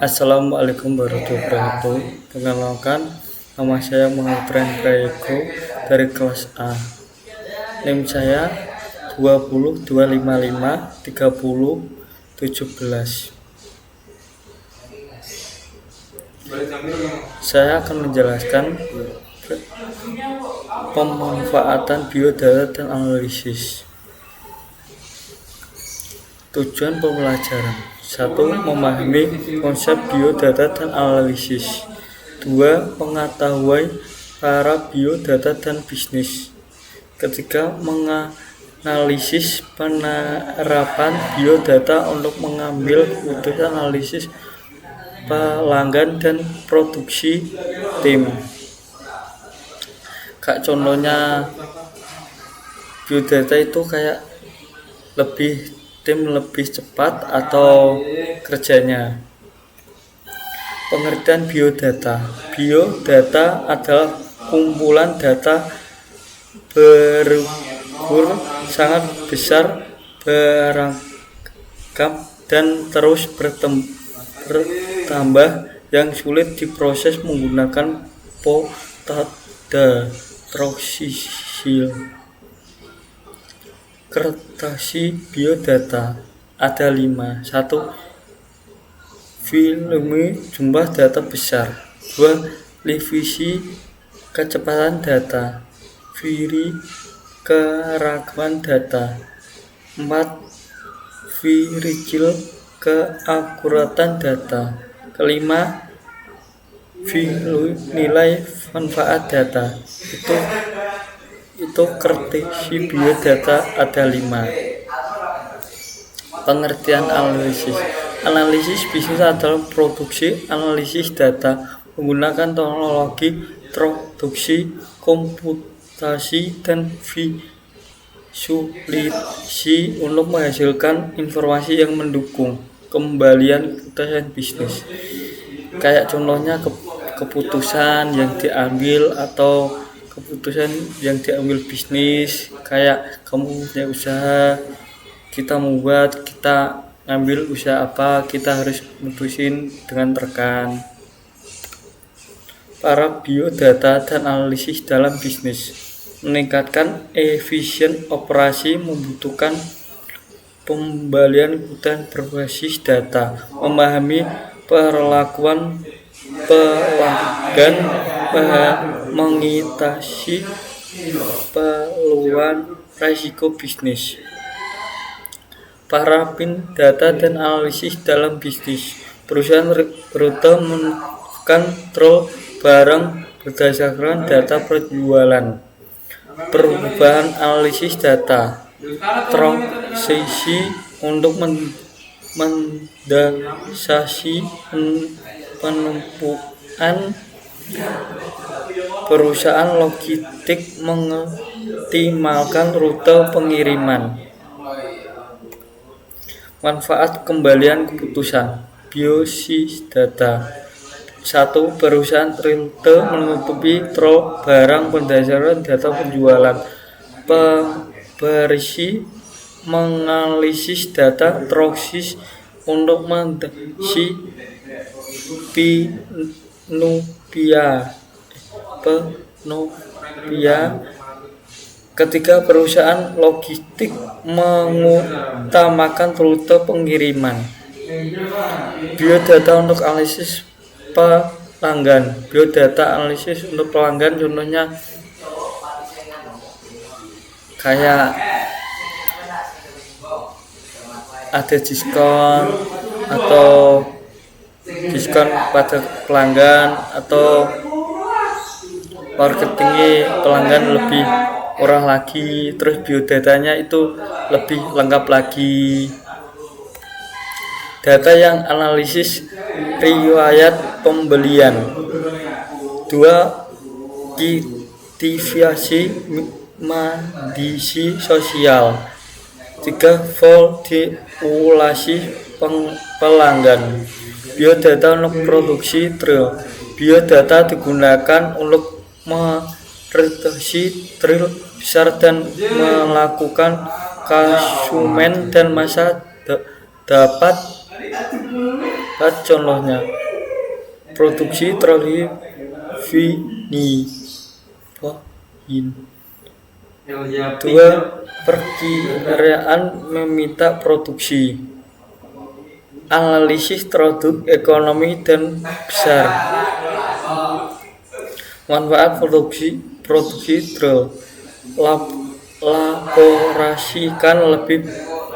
Assalamualaikum warahmatullahi wabarakatuh. Perkenalkan, nama saya Muhammad Prayego dari kelas A. NIM saya 202553017. Saya akan menjelaskan pemanfaatan biodata dan analisis. Tujuan pembelajaran: 1. Memahami konsep biodata dan analisis. 2. Pengetahuan para biodata dan bisnis. Ketiga, menganalisis penerapan biodata untuk mengambil keputusan analisis pelanggan dan produksi tim. Kayak contohnya biodata itu kayak tim lebih cepat atau kerjanya. Pengertian biodata. Biodata adalah kumpulan data berumur sangat besar, beragam, dan terus bertambah yang sulit diproses menggunakan metode troxyl. Kriteria biodata ada 5. 1. Volume jumlah data besar. 2. Revisi kecepatan data. 3. Keragaman data. 4. Virgil keakuratan data. Kelima, nilai manfaat data. Itu kriteria biodata ada 5. Pengertian analisis. Analisis bisnis adalah produksi analisis data menggunakan teknologi traduksi, komputasi, dan visualisasi untuk menghasilkan informasi yang mendukung kembalian keputusan bisnis. Kayak contohnya keputusan yang diambil atau keputusan yang diambil bisnis, kayak kamu punya usaha, kita ngambil usaha apa, kita harus mutusin dengan rekan. Para biodata dan analisis dalam bisnis. Meningkatkan efisien operasi membutuhkan pembalian keputusan berbasis data, memahami perlakuan pelanggan, mengatasi peluang risiko bisnis. Para data dan analisis dalam bisnis. Perusahaan rute mengkontrol barang berdasarkan data penjualan. Perubahan analisis data. Transaksi untuk mendasari penumpukan. Perusahaan logistik mengoptimalkan rute pengiriman. Manfaat kembalian keputusan biosis data. 1. Perusahaan rute menutupi barang berdasarkan data penjualan. Pembersih menganalisis data troksis untuk mendasari penupia. Ketiga, perusahaan logistik mengutamakan rute pengiriman. Biodata untuk analisis pelanggan. Biodata analisis untuk pelanggan contohnya kayak ada diskon atau diskon pada pelanggan, atau marketingnya pelanggan lebih murah lagi, terus biodatanya itu lebih lengkap lagi. Data yang analisis riwayat pembelian. 2. Aktivasi medisi sosial. 3. Volumasi pelanggan. Biodata untuk produksi trail. Biodata digunakan untuk meredaksi trail besar dan melakukan konsumen dan masa dapat Contohnya produksi troli vinil. Dua, perkiraan meminta produksi. Analisis produk ekonomi dan besar. Manfaat produksi laborasikan lebih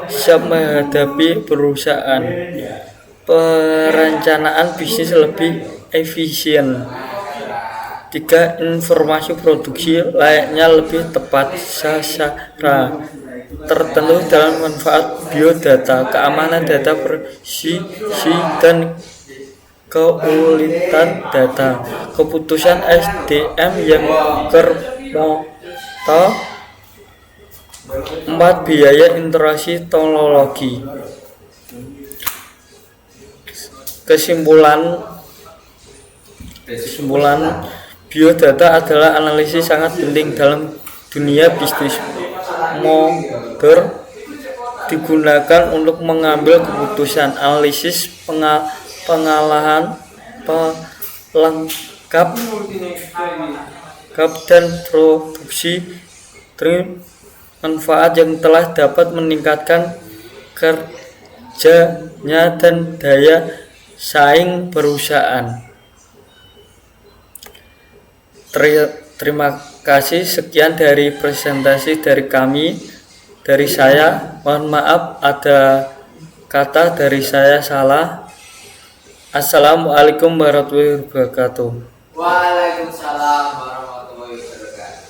siap menghadapi perusahaan. Perencanaan bisnis lebih efisien. 3. Informasi produksi layaknya lebih tepat sasaran tertentu dalam manfaat biodata, keamanan data, presisi dan keulitan data, keputusan SDM yang termoto. 4. Biaya interaksi teknologi. Kesimpulan, biodata adalah analisis sangat penting dalam dunia bisnis modern, digunakan untuk mengambil keputusan, analisis, pengalahan, pelengkap dan produksi manfaat yang telah dapat meningkatkan kerjanya dan daya saing perusahaan. Terima kasih, sekian dari presentasi dari saya. Mohon maaf ada kata dari saya salah. Assalamualaikum warahmatullahi wabarakatuh. Waalaikumsalam warahmatullahi wabarakatuh.